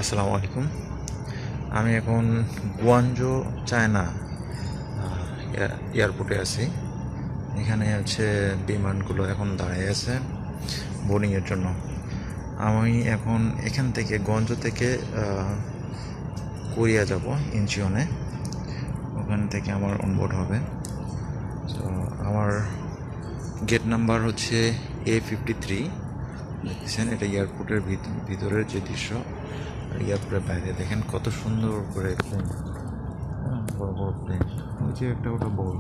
আসসালামু আলাইকুম। আমি এখন গুয়াংজো চায়না এয়ারপোর্টে আছি। এখানে হচ্ছে বিমানগুলো এখন দাঁড়িয়ে আছে বোর্ডিংয়ের জন্য। আমি এখন এখান থেকে গুয়াংজো থেকে কোরিয়া যাব ইনচিয়নে। ওখান থেকে আমার অনবোর্ড হবে। তো আমার গেট নাম্বার হচ্ছে A53। দেখছেন, এটা এয়ারপোর্টের ভিতরের যে দৃশ্য। এয়ারপোর্টের বাইরে দেখেন কত সুন্দর করে প্লেন, বড় বড় প্লেন। ওই যে একটা ওটা বড়,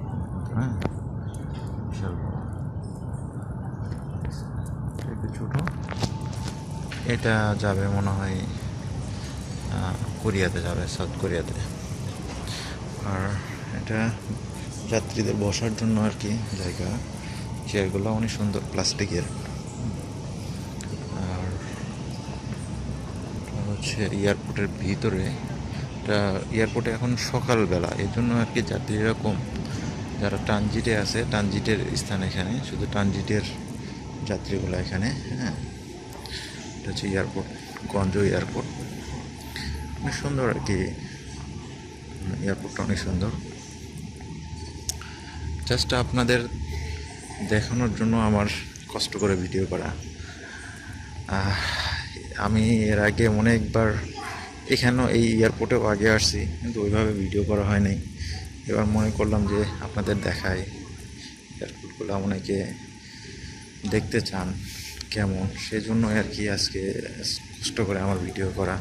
হ্যাঁ, বিশাল বড়। একটু ছোট, এটা যাবে মনে হয় কোরিয়াতে যাবে, সাউথ কোরিয়াতে। আর এটা যাত্রীদের বসার জন্য আর কি জায়গা। চেয়ারগুলো অনেক সুন্দর, প্লাস্টিকের। আর হচ্ছে এয়ারপোর্টের ভিতরে, এটা এয়ারপোর্টে এখন সকালবেলা, এই জন্য আর কি যাত্রীরা কম। যারা ট্রানজিটে আছে, ট্রানজিটের স্থান এখানে, শুধু ট্রানজিটের যাত্রীগুলো এখানে। হ্যাঁ, এটা হচ্ছে এয়ারপোর্ট, গঞ্জো এয়ারপোর্ট। অনেক সুন্দর আর কি, এয়ারপোর্টটা অনেক সুন্দর। জাস্ট আপনাদের দেখানোর জন্য আমার কষ্ট করে ভিডিও করা। আমি এর আগে অনেকবার এখানেও, এই এয়ারপোর্টেও আগে আসছি, কিন্তু ওইভাবে ভিডিও করা হয় নাই। এবার মনে করলাম যে আপনাদের দেখাই, এয়ারপোর্টগুলো অনেকে দেখতে চান কেমন, সেজন্য আর কি আজকে কষ্ট করে আমার ভিডিও করা।